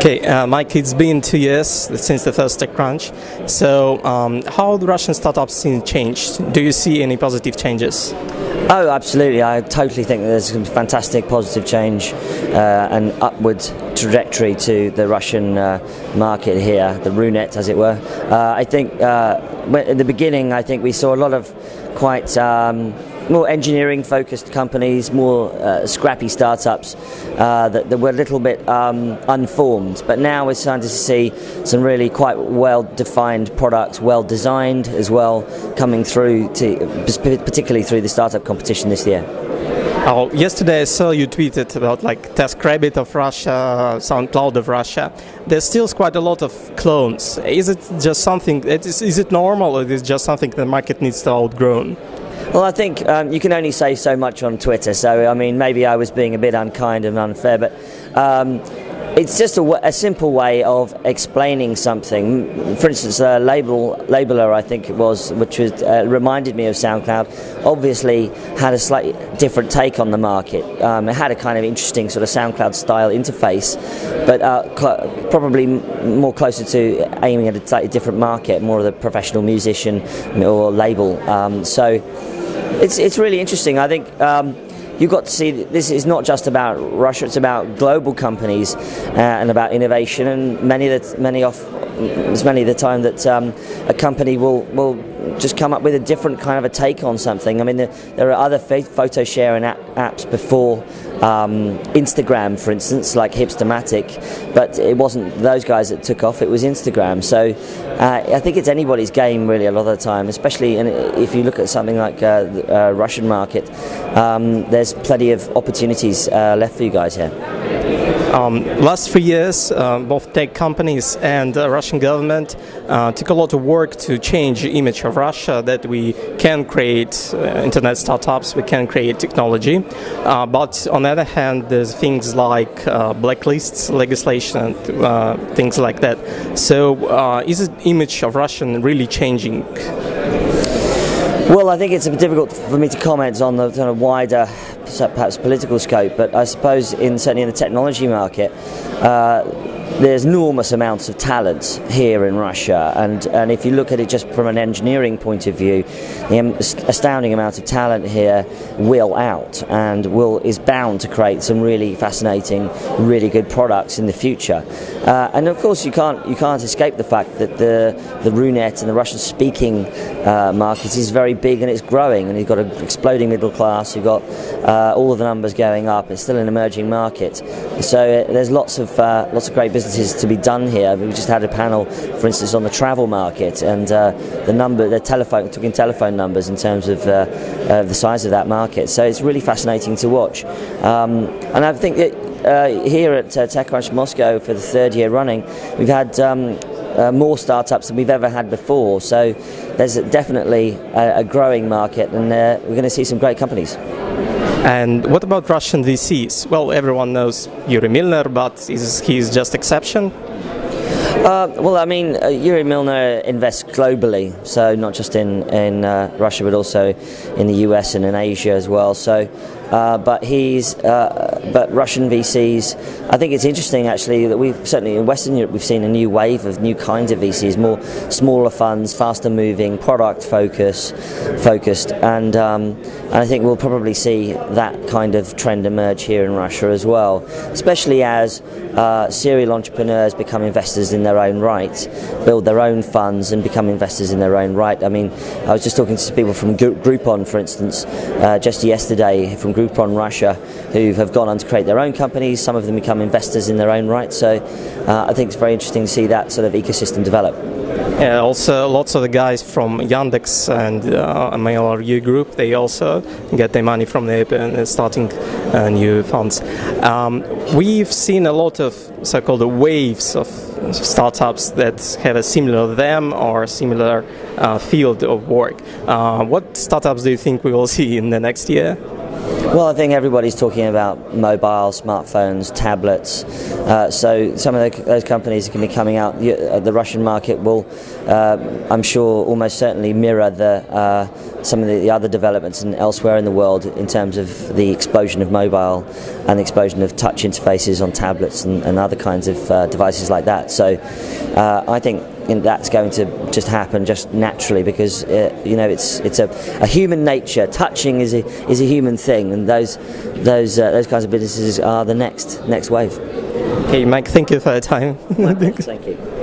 Okay, Mike, it's been 2 years since the first TechCrunch. So, how the Russian startup scene changed? Do you see any positive changes? Oh, absolutely. I totally think there's some fantastic positive change and upward trajectory to the Russian market here, the TheRunet, as it were. I think in the beginning, I think we saw a lot of quite more engineering-focused companies, more scrappy startups that were a little bit unformed. But now we're starting to see some really quite well-defined products, well-designed as well, coming through, particularly through the startup competition this year. Oh, yesterday I saw you tweeted about TaskRabbit of Russia, SoundCloud of Russia. There's still quite a lot of clones. Is it just something? Is it normal, or is it just something the market needs to outgrow? Well, I think you can only say so much on Twitter, so I mean, maybe I was being a bit unkind and unfair, but it's just a simple way of explaining something. For instance, Labeler, I think it was, which was, reminded me of SoundCloud, obviously had a slightly different take on the market. It had a kind of interesting sort of SoundCloud style interface, but probably more closer to aiming at a slightly different market, more of the professional musician or label. So it's really interesting. I think you've got to see that this is not just about Russia, it's about global companies and about innovation, and many of the time that a company will just come up with a different kind of a take on something. I mean, there are other photo sharing apps before Instagram, for instance, like Hipstermatic, but it wasn't those guys that took off, it was Instagram. So I think it's anybody's game really a lot of the time, especially if you look at something like the Russian market. There's plenty of opportunities left for you guys here. Last 3 years, both tech companies and the Russian government took a lot of work to change the image of Russia, that we can create internet startups, we can create technology. But on the other hand, there's things like blacklists, legislation, things like that. So is the image of Russian really changing? Well, I think it's difficult for me to comment on the kind of wider, perhaps political scope, but I suppose certainly in the technology market, there's enormous amounts of talent here in Russia, and if you look at it just from an engineering point of view, the astounding amount of talent here will out and is bound to create some really fascinating, really good products in the future. And of course, you can't escape the fact that the TheRunet and the Russian-speaking market is very big and it's growing, and you've got an exploding middle class. You've got all of the numbers going up. It's still an emerging market, so there's lots of great businesses to be done here. We just had a panel, for instance, on the travel market, and talking telephone numbers in terms of the size of that market. So it's really fascinating to watch, and I think that here at TechCrunch Moscow for the 3rd year running, we've had more startups than we've ever had before. So there's definitely a growing market, and we're going to see some great companies. And what about Russian VCs? Well, everyone knows Yuri Milner, but he's just exception? Well, I mean, Yuri Milner invests globally, so not just in Russia, but also in the US and in Asia as well. So, but Russian VCs, I think it's interesting actually that we've certainly in Western Europe we've seen a new wave of new kinds of VCs, more smaller funds, faster moving, product focused, and I think we'll probably see that kind of trend emerge here in Russia as well, especially as serial entrepreneurs become investors in their own right, build their own funds and become investors in their own right. I mean, I was just talking to people from Groupon, for instance, just yesterday, from Groupon Russia, who have gone on to create their own companies. Some of them become investors in their own right. So I think it's very interesting to see that sort of ecosystem develop. Yeah, also lots of the guys from Yandex and MLRU Group, they also get their money from there and starting new funds. We've seen a lot of so-called waves of startups that have a similar them or similar field of work. What startups do you think we will see in the next year? Well, I think everybody's talking about mobile, smartphones, tablets. So some of those companies can be coming out. The Russian market will, I'm sure, almost certainly mirror some of the other developments elsewhere in the world in terms of the explosion of mobile and the explosion of touch interfaces on tablets and other kinds of devices like that. So I think that's going to just happen just naturally because it's a human nature. Touching is a human thing, and those kinds of businesses are the next wave. Okay, Mike, thank you for your time. Thank you.